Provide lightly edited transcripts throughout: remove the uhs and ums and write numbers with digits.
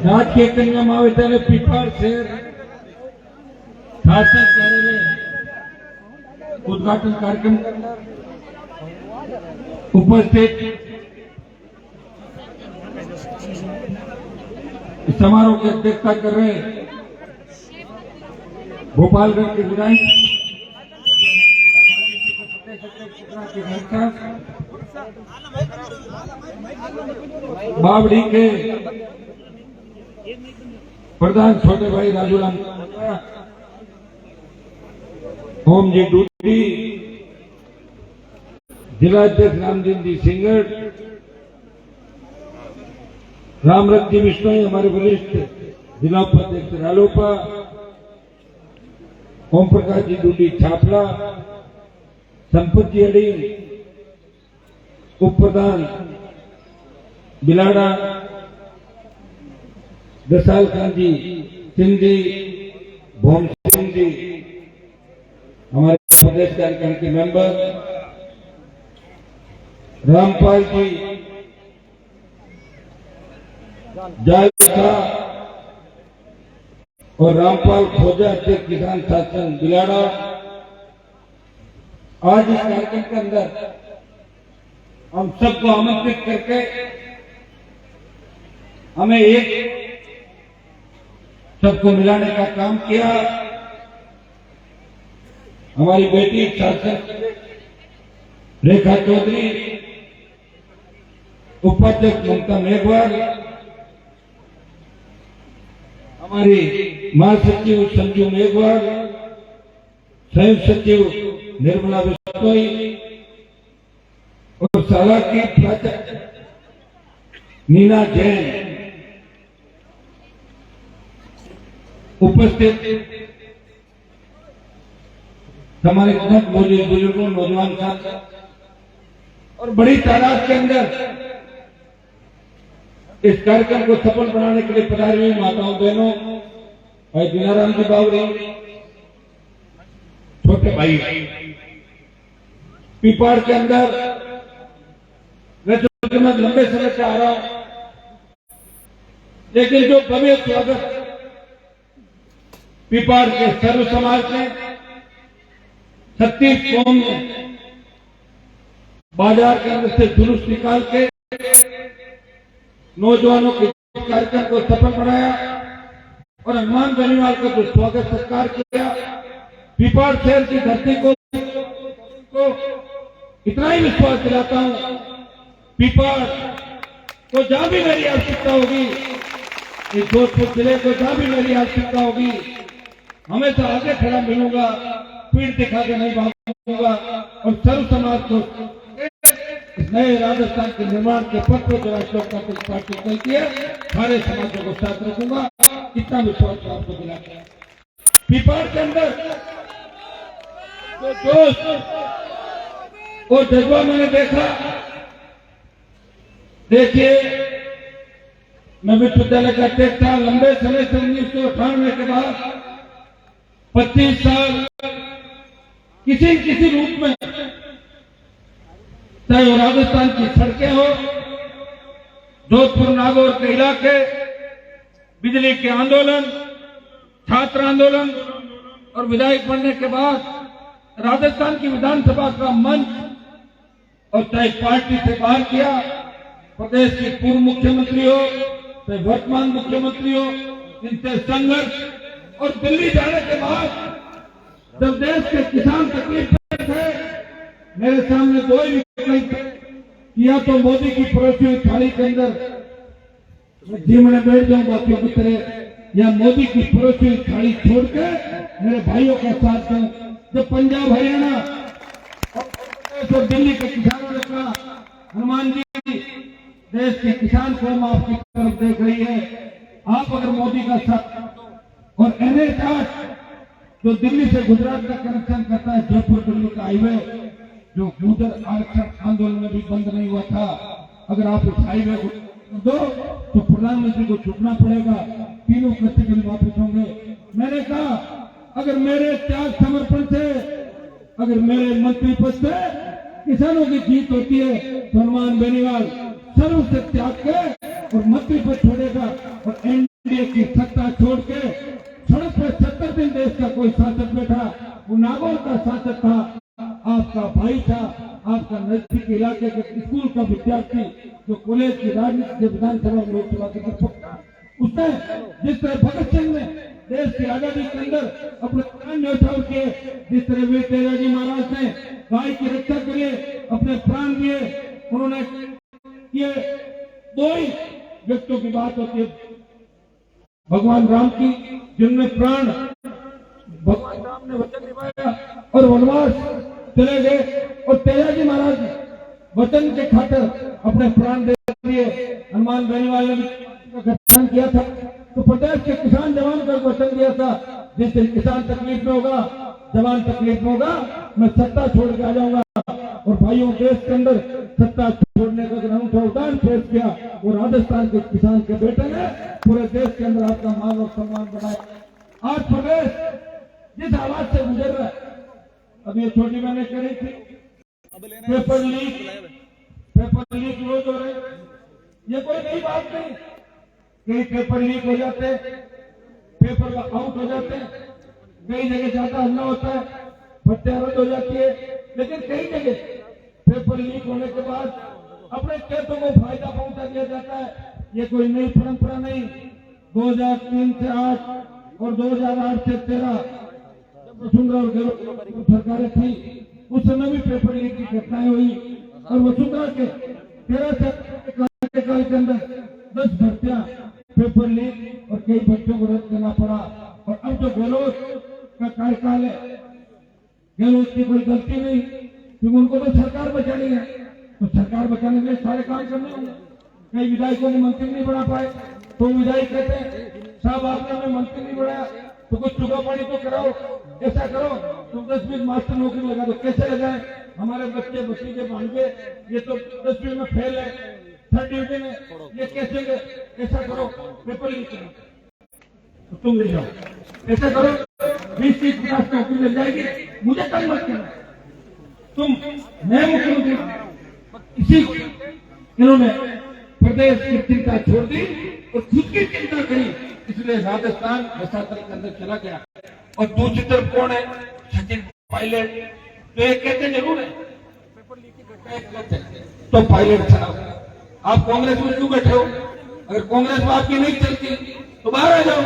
રાજકીય કન્યા મહાવિદ્યાલય પીપાળ શહેર શાસક કાર્યાલય उद्घाटन कार्यक्रम उपस्थित समारोह की अध्यक्षता कर रहे भोपालगढ़ के विधायक बावड़ी के प्रधान छोटे भाई राजूराम ओम जी डूडी, जिलाध्यक्ष रामदीन जी सिंगर, रामरथ जी विश्नोई हमारे वरिष्ठ जिला उपाध्यक्ष रालोपा, ओम प्रकाश जी डूडी छापला, संपत जी अड़ी, उप प्रधान बिलाड़ा, दसाल खान जी सिंधी, भोम सिंह जी हमारे प्रदेश कार्यक्रम के मेंबर, रामपाल जी जायका और रामपाल खोजा अध्यक्ष किसान शासन बिलाड़ा। आज इस कार्यक्रम के अंदर हम सबको आमंत्रित करके हमें एक सबको मिलाने का काम किया। हमारी बेटी शासक रेखा चौधरी, उपाध्यक्ष ममता मेघवाल, हमारी महासचिव संजू मेघवाल, संयुक्त सचिव निर्मला बिश्नोई और शाला की प्राचार्य नीना जैन उपस्थित हमारे बहुत मौजूद बुजुर्गों, नौजवान साथ और बड़ी तादाद के अंदर इस कार्यक्रम को सफल बनाने के लिए पधारी हुई माताओं बहनों, भाई दीनाराम जी बावरी, छोटे भाई, पीपाड़ के अंदर मैं लंबे समय से आ रहा हूं, लेकिन जो भव्य स्वागत पीपाड़ के सर्व समाज ने 36 कौम ने बाजार के अंदर से जुलूस निकाल के नौजवानों के कार्यक्रम को सफल बनाया और हनुमान बेनीवाल का जो स्वागत सत्कार किया, पीपाड़ शहर की धरती को इतना ही विश्वास दिलाता हूं, पीपाड़ को जहां भी मेरी आवश्यकता होगी, इस जोधपुर जिले को जहां भी मेरी आवश्यकता होगी, हमेशा आगे खड़ा मिलूंगा, पीठ दिखा के नहीं भागूंगा और सर्व समाज को इस नए राजस्थान के निर्माण के पथ पर जो अशोक कांग्रेस पार्टी चलती है, सारे समाजों को साथ रखूंगा, इतना विश्वास आपको दिलाता है। पीपाड़ के अंदर तो जोश और जज्बा मैंने देखा। देखिए, मैं विश्वविद्यालय का अध्यक्ष था लंबे समय से, 1998 के बाद 25 साल किसी रूप में, चाहे वो राजस्थान की सड़कें हो, जोधपुर नागौर के इलाके, बिजली के आंदोलन, छात्र आंदोलन और विधायक बनने के बाद राजस्थान की विधानसभा का मंच, और चाहे पार्टी से बाहर किया, प्रदेश के पूर्व मुख्यमंत्री हो, चाहे वर्तमान मुख्यमंत्री हो, इनसे संघर्ष, और दिल्ली जाने के बाद जब देश के किसान तकलीफ में थे, मेरे सामने दो ही विकल्प थे, या तो मोदी की परोसी हुई थाली के अंदर जीवने बैठ जाऊंगा क्योंकि तरह, या मोदी की परोसी हुई थाली छोड़ के मेरे भाइयों का साथ दूं। जब पंजाब, हरियाणा और दिल्ली के किसानों ने कहा, हनुमान जी, देश के किसान कौम आपकी तरफ देख रही है, आप अगर मोदी का साथ, और NH8 जो दिल्ली से गुजरात का कनेक्शन करता है, जयपुर दिल्ली का हाईवे, जो गुजर आरक्षण आंदोलन में भी बंद नहीं हुआ था, अगर आप इस हाईवे को दो तो प्रधानमंत्री को छूटना पड़ेगा, तीनों कैटेगरी वापस होंगे। मैंने कहा, अगर मेरे त्याग समर्पण से, अगर मेरे मंत्री पद से किसानों की जीत होती है तो हनुमान बेनीवाल सर्व से त्याग के और मंत्री पर छोड़ेगा और एनडीए की सत्ता छोड़ के सड़क पर 70 दिन देश का कोई शासक बैठा, वो नागौर का शासक था, आपका भाई था, आपका नजदीक इलाके के स्कूल का विद्यार्थी जो कॉलेज की राजनीति विधानसभा लोकसभा के था, उसने जिस तरह भगत सिंह ने देश की आजादी के अंदर अपने प्राण न्यौछावर किए, जिस तरह वीर तेजाजी महाराज ने गाय की रक्षा के लिए अपने प्राण दिए, उन्होंने ये दो ही व्यक्तियों की बात होती है, भगवान राम की जिनमें प्राण भगवान राम ने वचन निभाया और वनवास चले गए, और तेजाजी महाराज ने वचन के खातिर अपने प्राण दे दिए। हनुमान बेनीवाल ने गठन किया था तो प्रदेश के किसान जवान का वचन दिया था, जिस दिन किसान तकलीफ में होगा, जवान तकलीफ में होगा, मैं सत्ता छोड़ के आ जाऊंगा। और भाइयों, देश के अंदर सत्ता छोड़ने का अनूठा उदाहरण पेश किया, वो राजस्थान के किसान के बेटे ने पूरे देश के अंदर आपका मान और सम्मान बढ़ाया। आज प्रदेश जिस हालात से गुजर रहा है, अब ये छोटी मैंने करी थी, पेपर लीक रोज हो रहे, ये कोई नई बात नहीं। कई पेपर लीक हो जाते, पेपर आउट हो जाते, कई जगह ज्यादा हल्ला होता है, भट्टियां रद्द हो जाती है, लेकिन कई जगह पेपर लीक होने के बाद अपने खेतों को फायदा पहुंचा दिया जाता है। ये कोई नई परंपरा नहीं। 2003 से 8 और 2008 से 13 जब वसुंधरा और गहलोत सरकारें थी, उस समय भी पेपर लीक की घटनाएं हुई, और वसुंधरा के 13 से कार्यकाल के अंदर 10 भर्तियां पेपर लीक और कई बच्चों को रद्द करना पड़ा। और अब जो गहलोत का कार्यकाल है, गहलोत की कोई गलती नहीं, क्योंकि उनको तो सरकार बचानी है, तो सरकार बचाने के लिए सारे काम करने होंगे। कई विधायकों ने मंत्री नहीं बना पाए, तो विधायक कहते हैं साहब आपने हमें मंत्री नहीं बनाया तो कुछ चुका पानी तो कराओ, ऐसा करो, तुम 10-20 मास्टर नौकरी लगा दो। कैसे लगाए? हमारे बच्चे भतीजे भांजे ये तो 10वीं में फेल है, 3rd डिवीजन है, ये कैसे गए? ऐसा करो, पेपर लीक करो तो तुम ले जाओ, ऐसा करो 20-30-50 नौकरी मिल जाएगी, मुझे कल मत करना, तुम मैं मुख्यमंत्री। इसी को इन्होंने प्रदेश की चिंता छोड़ दी और खुद की चिंता करी, इसलिए राजस्थान रसातल के अंदर चला गया। और दूसरी तरफ कौन है? सचिन पायलट, तो ये कहते जरूर है पेपर लीक की घटना तो पायलट था। आप कांग्रेस में क्यों बैठे हो? अगर कांग्रेस में आपकी नहीं चलती तो बाहर आ जाओ,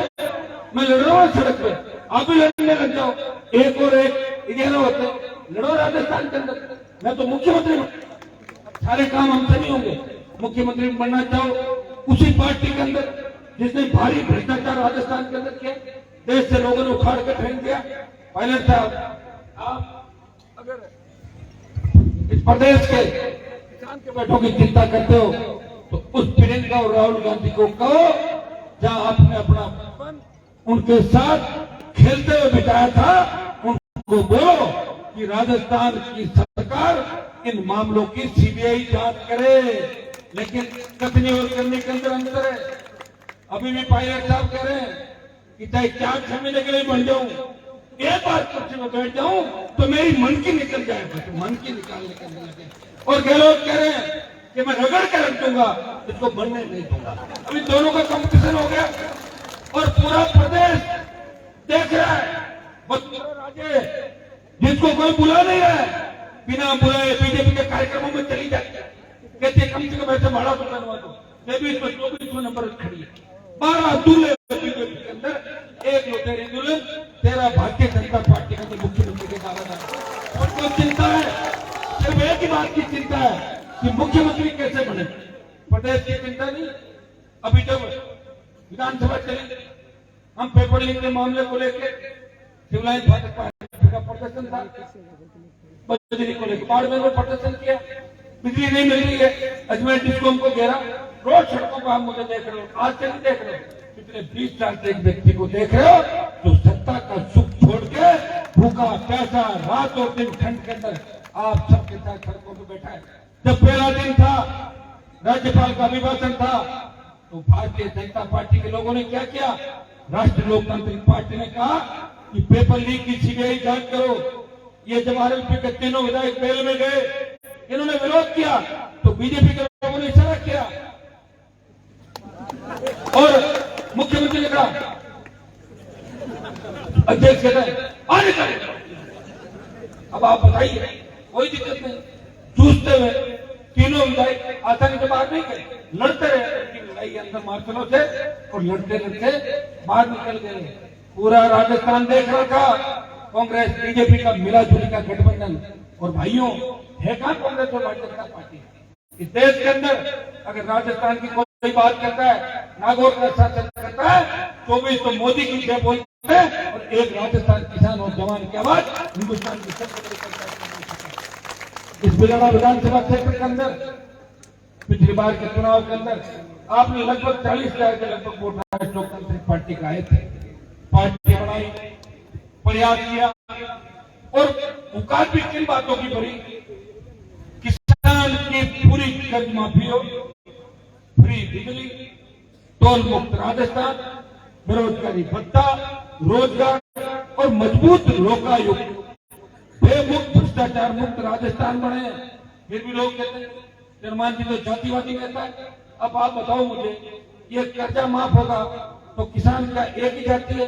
मैं लड़ रहा हूँ सड़क पे, आप भी लड़ने लग जाओ, 1 और 1 11 होते, लड़ो राजस्थान के अंदर। मैं तो मुख्यमंत्री हूँ, सारे काम हमसे नहीं होंगे। मुख्यमंत्री बनना चाहो उसी पार्टी के अंदर जिसने भारी भ्रष्टाचार राजस्थान के अंदर किया, देश से लोगों ने उखाड़ कर फेंक दिया। पायलट साहब, आप अगर इस प्रदेश के किसान के बैठों की चिंता करते हो तो उस प्रियंका और राहुल गांधी को कहो जहां आपने अपना बचपन उनके साथ खेलते हुए बिताया था, उनको बोलो कि राजस्थान की सरकार इन मामलों की सीबीआई जांच करे। लेकिन कथनी और करने के अंदर है। अभी भी पायलट साहब कह रहे हैं कि चाहे 4-6 महीने के लिए बढ़ जाऊं, एक बार कुर्सी में बैठ जाऊं तो मेरी मन की निकल जाए, तो मन की निकालने के लगे। और गहलोत कह रहे हैं कि मैं रगड़ के रख दूंगा, इसको बनने नहीं दूंगा। अभी दोनों का कंपटीशन हो गया और पूरा प्रदेश देख रहा है। राजे जिसको कोई बुला नहीं रहा है, बिना बुलाए बीजेपी के कार्यक्रमों में चली जाती है, कहते कम से कम ऐसे भाड़ा तो करवा दो। मैं भी इसमें 24 नंबर खड़ी है, 12 दूल्हे बीजेपी के अंदर, 1 लुटेरी दुल्हन, 13 भारतीय जनता पार्टी के अंदर मुख्यमंत्री के दावेदार। उनको चिंता है, सिर्फ एक ही बात की चिंता है कि मुख्यमंत्री कैसे बने, प्रदेश की चिंता नहीं। अभी जब विधानसभा चली, हम पेपर लीक के मामले को लेकर शिवलाइन फाटक पार्टी का प्रदर्शन था, बिजली को लेकर बाड़मेर में प्रदर्शन किया, बिजली नहीं मिल रही है, अजमेर डिस्कॉम को घेरा, रोज सड़कों पर आप मुझे देख रहे हो, आज से नहीं देख रहे हो, पिछले 20 साल से एक व्यक्ति को देख रहे हो जो सत्ता का सुख छोड़ के भूखा प्यासा रात और दिन ठंड के अंदर आप सबके साथ सड़कों पर बैठा है। जब पहला दिन था, राज्यपाल का अभिभाषण था, तो भारतीय जनता पार्टी के लोगों ने क्या किया? राष्ट्रीय लोकतांत्रिक पार्टी ने कहा कि पेपर लीक की सीबीआई जांच करो। ये जब आरएलपी के तीनों विधायक जेल में गए, इन्होंने विरोध किया तो बीजेपी के लोगों ने इशारा किया और मुख्यमंत्री ने कहा, अध्यक्ष कहते हैं आने करें। अब आप बताइए, कोई दिक्कत नहीं, जूझते हुए तीनों विधायक आसानी से बाहर नहीं गए, लड़ते रहे। लड़ाई अंदर मार्शलों से और लड़ते लड़ते बाहर निकल गए। पूरा राजस्थान देख रहा था कांग्रेस बीजेपी का मिलाजुली का गठबंधन। और भाइयों, है कहां कांग्रेस और भारतीय जनता पार्टी? इस देश के अंदर अगर राजस्थान की कोई बात करता है, नागौर का शासन करता है, 24 तो मोदी की जय बोलते हैं और एक राजस्थान किसान और जवान की आवाज हिंदुस्तान की सबसे बड़ी सरकार। इस बिलाड़ा विधानसभा क्षेत्र के अंदर पिछली बार के चुनाव के अंदर आपने लगभग 40,000 के लगभग वोट राष्ट्रीय लोकतांत्रिक पार्टी का आए थे। पार्टी बनाई, प्रयास किया और औकात भी किन बातों की भरी? किसान की पूरी कर्ज माफी हो, फ्री बिजली, टोल मुक्त राजस्थान, बेरोजगारी भत्ता, रोजगार और मजबूत लोकायुक्त, बेमुक्त भ्रष्टाचार मुक्त राजस्थान बने। फिर भी लोग कहते हैं निर्माण जी तो जातिवादी नेता है। अब आप बताओ मुझे, ये कर्जा माफ होगा तो किसान का एक ही जाति है?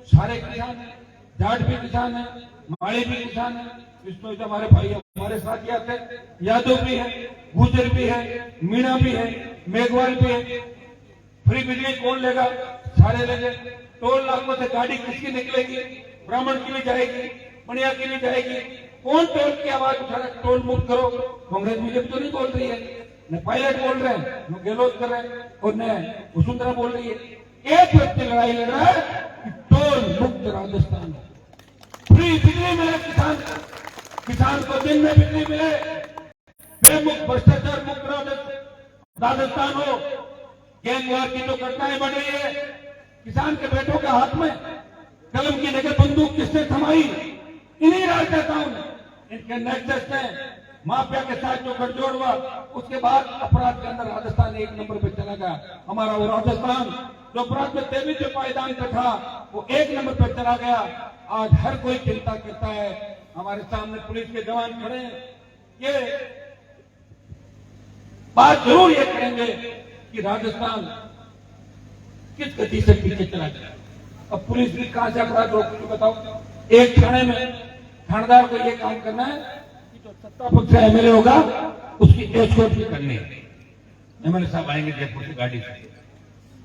सारे किसान है, जाट भी किसान है, माड़ी भी किसान है, इसमें तो हमारे भाई हमारे साथ ही आते, यादव भी है, गुजर भी है, मीणा भी है, मेघवाल भी है। फ्री बिजली कौन लेगा? सारे लेंगे। टोल नाकों से गाड़ी किसकी निकलेगी? ब्राह्मण की भी जाएगी, बनिया की भी जाएगी। कौन टोल की आवाज उठा रहा है? टोल मुक्त करो। कांग्रेस बीजेपी तो नहीं बोल रही है, न पायलट बोल रहे हैं, न गहलोत कर रहे हैं और न वसुंधरा बोल रही है। एक व्यक्ति लड़ाई लड़ रहा है कि टोल मुक्त राजस्थान, फ्री बिजली मिले किसान को, दिन में बिजली मिले, बेमुक्त भ्रष्टाचार मुक्त राजस्थान हो। गैंगवार की जो घटनाएं बढ़ रही है, किसान के बेटों के हाथ में कलम की जगह बंदूक किसने थमाई? इन्हीं राजनेताओं ने, इनके नेक्सस ने, माफिया के साथ जो गठजोड़ हुआ, उसके बाद अपराध के अंदर राजस्थान एक नंबर पे चला गया। हमारा वो राजस्थान जो अपराध में तेजी से पायदान पे था, वो एक नंबर पे चला गया। आज हर कोई चिंता करता है। हमारे सामने पुलिस के जवान खड़े हैं, ये बात जरूर ये करेंगे कि राजस्थान किस गति से पीछे चला गया। अब पुलिस भी कहां से अपराध रोकेगी बताओ? एक थाने में थानेदार को ये काम करना है कि जो सत्ता पक्ष का एमएलए होगा उसकी एस्कॉर्ट भी करनी है। एमएलए साहब आएंगे जयपुर की गाड़ी से,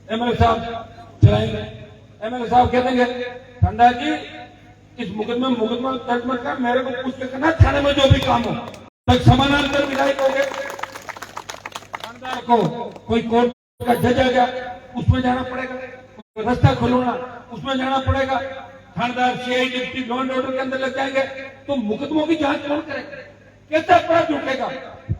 एमएलए साहब चलाएंगे, एमएलए साहब कह देंगे ठंडा जी इस मुकदमे दर्ज मत कर, मेरे को पूछ के करना थाने में जो भी काम हो। तक समानांतर विधायक हो गए, थानेदार को कोई कोर्ट का जज आ गया उसमें जाना पड़ेगा, रास्ता खुलवाना उसमें जाना पड़ेगा, थानेदार CI deputy law and order के अंदर लग जाएंगे, तो मुकदमों की जांच कौन करेगा? कैसे अपराध रुकेगा?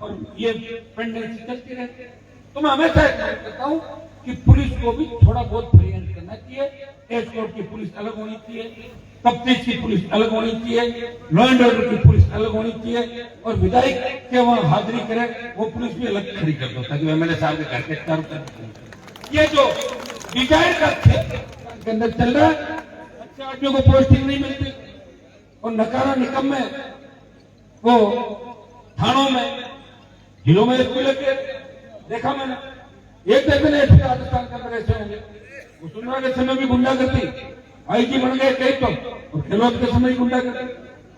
और ये पेंडेंसी चलती रहती है। तो मैं हमेशा कहता हूं कि पुलिस को भी थोड़ा बहुत प्रयास करना चाहिए। एस्कॉर्ट की पुलिस अलग होनी चाहिए, तफ्तीश की पुलिस अलग होनी चाहिए, लॉ एंड ऑर्डर की पुलिस अलग होनी चाहिए, और विधायक के वहां हाजिरी करे वो पुलिस भी अलग खड़ी कर दो ताकि एमएलए साहब के घर के चारों तरफ। ये जो डिजाइन का क्षेत्र के अंदर चल रहा है, अच्छे आदमियों को पोस्टिंग नहीं मिलती और नकारा निकम में वो थानों में जिलों में स्कूल के देखा मैंने। एक दिन राजस्थान के अंदर ऐसे होंगे, वसुंधरा के समय भी गुंडागर्दी, आईजी बन गए कई तो, और गहलोत के समय गुंडागर्दी।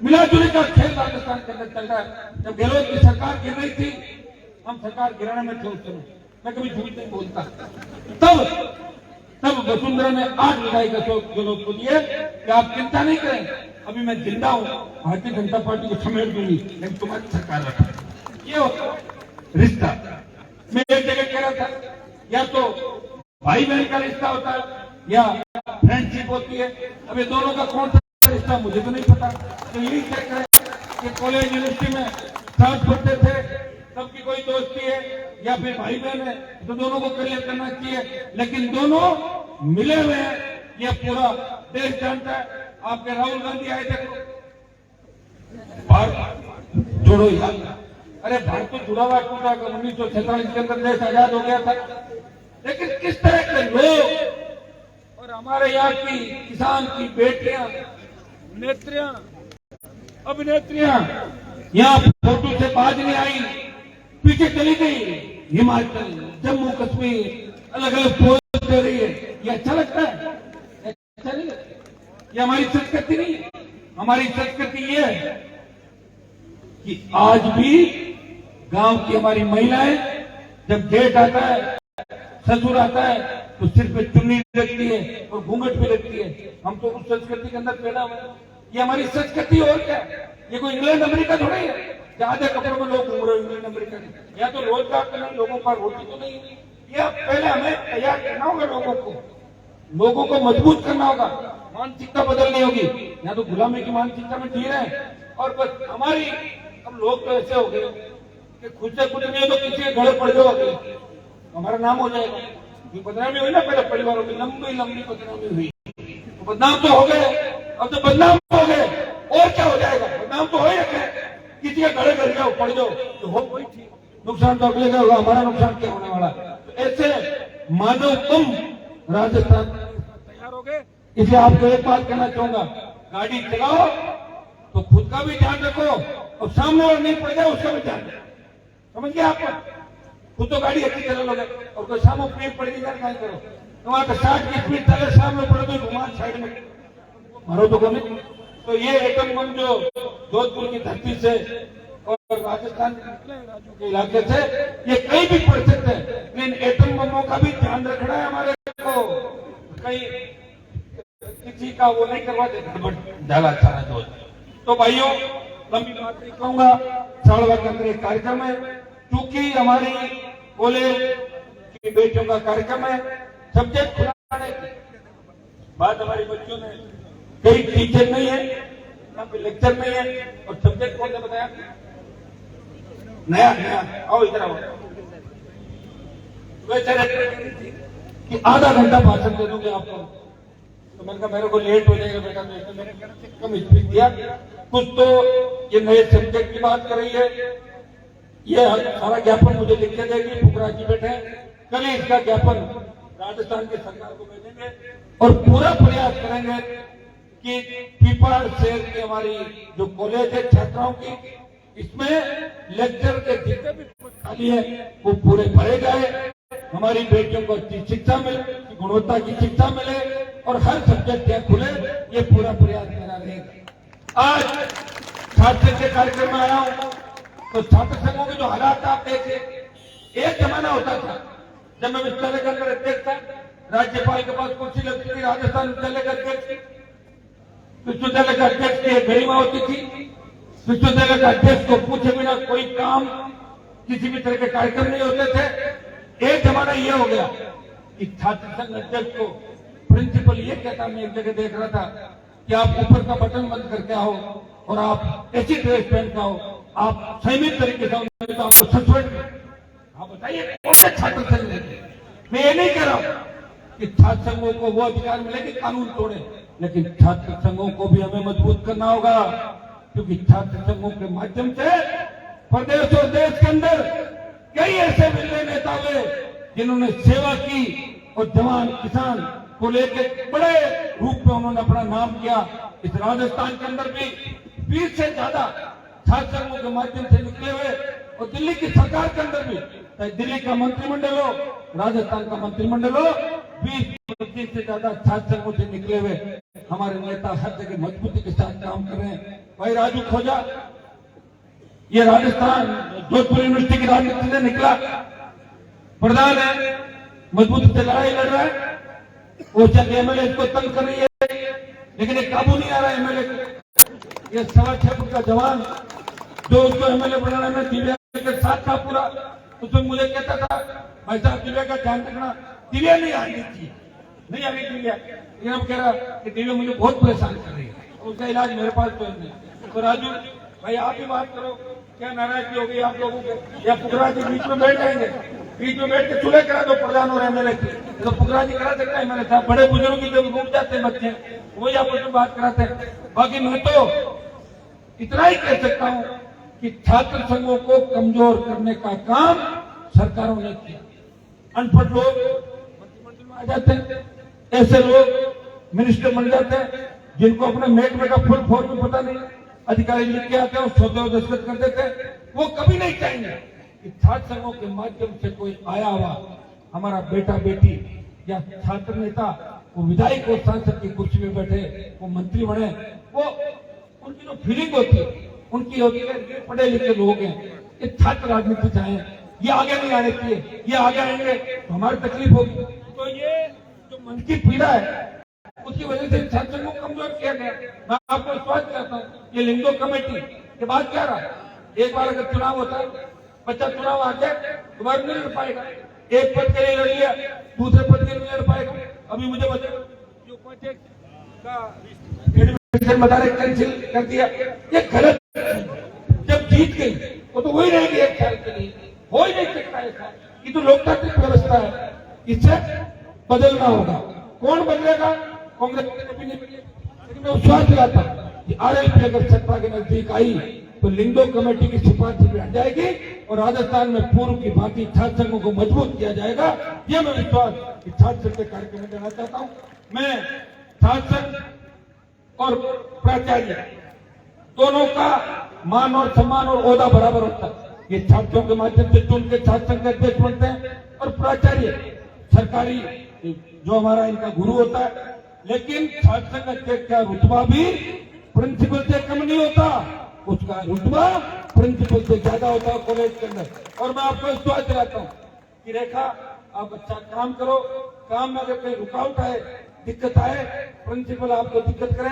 मिलाजुली का खेल राजस्थान के अंदर चल रहा है। जब गहलोत की सरकार गिर रही थी, हम सरकार गिराने में थे उस समय, मैं कभी झूठ नहीं बोलता। तब वसुंधरा ने 8 विधायक गहलोत को दिए कि आप चिंता नहीं करें, अभी मैं जिंदा हूं, भारतीय जनता पार्टी को समेट दूंगी, लेकिन तुम्हारी सरकार रखा। ये होता रिश्ता। मैं एक जगह कह रहा था, या तो भाई बहन का रिश्ता होता है या फ्रेंडशिप होती है। अब ये दोनों का कौन सा रिश्ता मुझे तो नहीं पता। तो यही चेक करें कि कॉलेज यूनिवर्सिटी में साथ पढ़ते थे, सबकी कोई दोस्ती है या फिर भाई बहन है, तो दोनों को क्लियर करना चाहिए। लेकिन दोनों मिले हुए हैं, ये पूरा देश जानता है। आपके राहुल गांधी आए थे, भारत जोड़ो यात्रा। अरे भारत तो जुड़ा हुआ टूटा, 1947 के अंदर देश आजाद हो गया था, लेकिन किस तरह के लोग और हमारे यहाँ की किसान की बेटियां, नेत्रियां, अभिनेत्रियां यहाँ फोटो से बाज नहीं आई, पीछे चली गई। हिमाचल, जम्मू कश्मीर अलग अलग पोस्ट दे रही है। ये अच्छा लगता है? अच्छा नहीं लगता। ये हमारी संस्कृति नहीं है। हमारी संस्कृति ये है कि आज भी गांव की हमारी महिलाएं जब जेठ आता है, ससुर आता है, तो सिर पे चुन्नी लगती है और घूंघट भी लगती है। हम तो उस संस्कृति के अंदर पैदा हुए। ये हमारी संस्कृति और क्या है? ये कोई इंग्लैंड अमेरिका थोड़ी है ज्यादा कपड़ों में लोग घूम रहे हो। इंग्लैंड अमेरिका में या तो रोजगार तो नहीं, लोगों का रोटी तो नहीं। ये पहले हमें तैयार करना होगा लोगों को मजबूत करना होगा, मानसिकता बदलनी होगी। या तो गुलामी की मानसिकता में जी रहे हैं और बस हमारी, हम लोग तो ऐसे हो गए कि खुद से कुछ नहीं हो तो किसी के गले पड़ जाओ, हमारा नाम हो जाएगा। ये बदनामी हुई ना पहले परिवारों की, लंबी लंबी बदनामी हुई। तो बदनाम तो हो गए, अब तो बदनाम हो गए और क्या हो जाएगा? बदनाम तो हो ही रखे, किसी के गले गिर जाओ, पड़ जाओ तो हो कोई ठीक, नुकसान तो अगले का होगा, हमारा नुकसान क्या होने वाला? तो ऐसे मानो तुम राजस्थान तैयार हो गए। इसलिए आपको एक बात कहना चाहूंगा, गाड़ी चलाओ तो खुद का भी ध्यान रखो और सामने और नहीं पड़ जाए उसका भी ध्यान रखो। समझ गए आपको? खुद तो गाड़ी अच्छी चला लोगे और कोई सामने पेड़ पड़ गई क्या करो? वहां तो 60 की स्पीड चले, सामने पड़ गई, घुमा साइड में मारो तो कभी। तो ये एटम बम जो जोधपुर की धरती से और राजस्थान के इलाके से ये कहीं भी पड़ सकते हैं, लेकिन एटम बमों का भी ध्यान रखना है हमारे को। कहीं किसी का वो नहीं करवा देना डाला सारा जोध। तो भाइयों, लंबी बात नहीं कहूंगा, साड़वा के अंदर एक कार्यक्रम है, क्योंकि हमारी कॉलेज की बेटियों का कार्यक्रम है। सब्जेक्ट खुलाने की बात हमारे बच्चों ने, कई टीचर नहीं है यहाँ पे, लेक्चर नहीं है। और सब्जेक्ट कौन ने बताया? नया आओ इधर आओ। कि आधा घंटा भाषण दे दूंगे आपको, तो मैंने कहा मेरे को लेट हो जाएगा बेटा, तो मैंने कम स्पीच दिया। कुछ तो ये नए सब्जेक्ट की बात कर रही है, ये सारा ज्ञापन मुझे लिख के देगी फुकरा जी बैठे। कल ही इसका ज्ञापन राजस्थान की सरकार को भेजेंगे और पूरा प्रयास करेंगे कि पीपल शहर की हमारी जो कॉलेज है छात्राओं की, इसमें लेक्चर के जितने भी खाली है वो पूरे भरे जाए। हमारी बेटियों को अच्छी शिक्षा मिले, गुणवत्ता की शिक्षा मिले और हर सब्जेक्ट यहाँ खुले, ये पूरा प्रयास मेरा रहेगा। आज छात्र के कार्यक्रम में आया हूँ तो छात्र संघों के जो हालात आप देखे, एक जमाना होता था जब मैं विश्वविद्यालय के अंदर अध्यक्ष था, राज्यपाल के पास कुर्सी लगती थी, राजस्थान विश्वविद्यालय का अध्यक्ष, विश्वविद्यालय का अध्यक्ष की गरिमा होती थी। विश्वविद्यालय का अध्यक्ष को पूछे बिना कोई काम, किसी भी तरह के कार्यक्रम नहीं होते थे। एक जमाना यह हो गया कि छात्र संघ अध्यक्ष को प्रिंसिपल ये कहता, मैं एक जगह देख रहा था कि आप ऊपर का बटन बंद करके आओ और आप ऐसी ड्रेस पहन के आओ, आप संयमित तरीके से तो आपको सस्पेंड। आप बताइए कौन से छात्र संघ है? मैं ये नहीं कह रहा हूं कि छात्र संघों को वो अधिकार मिले कि कानून तोड़े, लेकिन छात्र संघों को भी हमें मजबूत करना होगा, क्योंकि छात्र संघों के माध्यम से प्रदेश और देश के अंदर कई ऐसे विरले नेता हुए जिन्होंने सेवा की और जवान किसान को लेकर बड़े रूप में उन्होंने अपना नाम किया। इस राजस्थान के अंदर भी 20 से ज्यादा छात्र संघों के माध्यम से निकले हुए और दिल्ली की सरकार के अंदर भी, चाहे दिल्ली का मंत्रिमंडल हो, राजस्थान का मंत्रिमंडल हो, 20-25 से ज्यादा छात्र संघों से निकले हुए हमारे नेता हर जगह मजबूती के साथ काम कर रहे हैं। भाई राजू खोजा, ये राजस्थान जोधपुर यूनिवर्सिटी की राजनीति से निकला, प्रधान है, मजबूती से लड़ाई लड़ रहा है। वो चंद एमएलए इसको तंग कर रही है, लेकिन एक काबू नहीं आ रहा एमएलए को। ये 6.5 फुट का जवान जो उसको एमएलए बनाने में दिव्या के साथ था पूरा, उसमें मुझे कहता था भाई साहब दिव्या का ध्यान रखना, दिव्या नहीं आनी चाहिए, नहीं आ रही दिव्या। लेकिन अब कह रहा कि दिव्या मुझे बहुत परेशान कर रही है, उसका इलाज मेरे पास तो नहीं। तो राजू भाई आप ही बात करो, क्या नाराजगी हो गई आप लोगों को? या पुखरा जी बीच में बैठ जाएंगे, बीच में बैठ के चुनाव करा दो प्रधान और एमएलए की, तो पुखरा जी करा सकता है एमएलए साहब। बड़े बुजुर्ग की जब घूम जाते हैं बच्चे, वही आपस में बात कराते हैं। बाकी मैं तो इतना ही कह सकता हूं कि छात्र संघों को कमजोर करने का काम सरकारों ने किया। अनपढ़ लोग मंत्रिमंडल में आ जाते हैं, ऐसे लोग मिनिस्टर बन जाते हैं जिनको अपने महकमे का फुल फॉर्म भी पता नहीं, अधिकारी लिख के आते हैं, स्वतः दस्तखत कर देते हैं। वो कभी नहीं चाहेंगे कि छात्र संघों के माध्यम से कोई आया हुआ हमारा बेटा बेटी या छात्र नेता वो विधायक और सांसद की कुर्सी में बैठे, वो मंत्री बने। वो उनकी जो फीलिंग होती है उनकी होती है ये पढ़े लिखे लोग हैं, ये छात्र राजनीति चाहे, ये आगे नहीं आने चाहिए, ये आगे आएंगे तो हमारी तकलीफ होगी। तो ये जो मन की पीड़ा है उसकी वजह से छात्र को कमजोर किया गया। मैं आपको विश्वास करता हूँ ये लिंगो कमेटी के बाद क्या रहा, एक बार अगर चुनाव होता है, बच्चा चुनाव आ जाए दोबारा नहीं लड़ पाएगा, एक पद के लिए लड़ लिया दूसरे पद के लिए नहीं लड़ पाएगा। अभी मुझे बताओ जो उपाध्यक्ष का एडमिशन बता रहे कैंसिल कर दिया, ये गलत। जब जीत गई वो तो वही रहेगी एक साल के लिए, हो ही नहीं सकता ऐसा। ये तो लोकतांत्रिक व्यवस्था है, इसे बदलना होगा। कौन बदलेगा? कांग्रेस कभी नहीं बदलेगी। लेकिन मैं विश्वास दिलाता हूं कि आरएलपी अगर सत्ता के नजदीक आई तो लिंगो कमेटी की सिफारिश भी हट जाएगी और राजस्थान में पूर्व की भांति छात्र संघों को मजबूत किया जाएगा। यह मैं विश्वास कि छात्र के कार्यक्रम में देना चाहता हूं। मैं छात्र संघ और प्राचार्य दोनों का मान और सम्मान और ओहदा बराबर होता है। ये छात्रों के माध्यम से चुन के छात्र संघ के अध्यक्ष बनते हैं और प्राचार्य सरकारी जो हमारा इनका गुरु होता है। लेकिन छात्र संघ अध्यक्ष का रुतबा भी प्रिंसिपल से कम नहीं होता, उसका रुतबा प्रिंसिपल से ज्यादा होता है कॉलेज के अंदर। और मैं आपको विश्वास दिलाता हूँ कि रेखा आप अच्छा काम करो, काम में अगर कोई रुकावट आए दिक्कत आए प्रिंसिपल आपको दिक्कत करे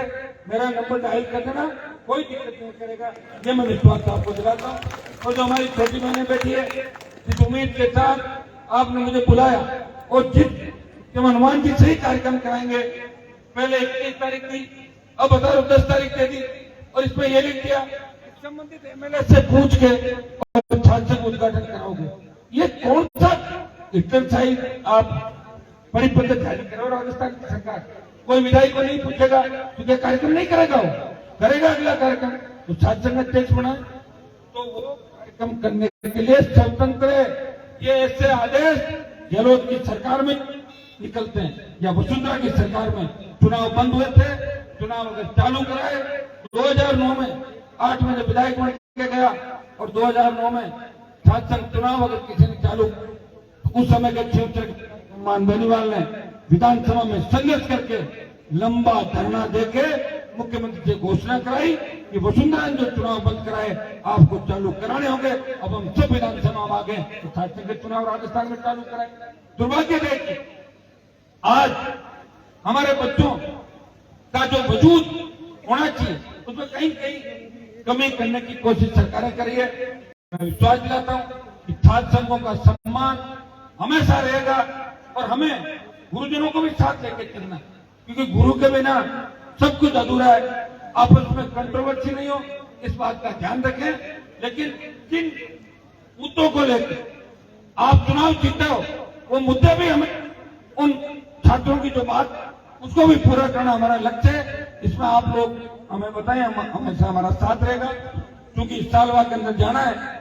मेरा नंबर डायल कर देना, कोई दिक्कत नहीं करेगा। ये मैं विश्वास आपको दिलाता हूँ। और जो हमारी छोटी बहनें बैठी है इस उम्मीद के साथ आपने मुझे बुलाया और जब हनुमान जी से ही कार्यक्रम कराएंगे, पहले 21 तारीख थी, अब बता 10 तारीख दे दी और इसमें यह लिख दिया संबंधित एमएलए से पूछ के और छात्र संघ उद्घाटन कराओगे। ये कौन सा रिटर्न साइज आप परिपत्र जारी करो राजस्थान की सरकार? कोई विधायक को नहीं पूछेगा तो क्या कार्यक्रम नहीं करेगा? वो करेगा अगला कार्यक्रम तो छात्र संघ अध्यक्ष बनाए तो वो कार्यक्रम करने के लिए स्वतंत्र है। ये ऐसे आदेश गहलोत की सरकार में निकलते हैं या वसुंधरा की सरकार में चुनाव बंद हुए थे, चुनाव अगर चालू कराए 2009 में 8 में जब विधायक बन के गया और 2009 में छात्र संघ चुनाव अगर किसी ने चालू, उस समय के अध्यक्ष मान बेनीवाल ने विधानसभा में संघर्ष करके लंबा धरना देके मुख्यमंत्री से घोषणा कराई कि वसुंधरा ने जो चुनाव बंद कराए आपको चालू कराने होंगे। अब हम सब विधानसभा में आ गए तो छात्र संघ के चुनाव राजस्थान में चालू कराए। दुर्भाग्य देखिए आज हमारे बच्चों का जो वजूद होना चाहिए उसमें कहीं कहीं कमी करने की कोशिश सरकारें कर रही है। मैं विश्वास दिलाता हूं कि छात्र संघों का सम्मान हमेशा रहेगा और हमें गुरुजनों को भी साथ लेकर चलना, क्योंकि गुरु के बिना सब कुछ अधूरा है। आपस में कंट्रोवर्सी नहीं हो, इस बात का ध्यान रखें। लेकिन जिन मुद्दों को लेकर आप चुनाव जीते हो वो मुद्दे भी हमें उन छात्रों की जो बात उसको भी पूरा करना हमारा लक्ष्य है। इसमें आप लोग हमें बताएं, हमेशा हमारा साथ रहेगा, क्योंकि इस साल के अंदर जाना है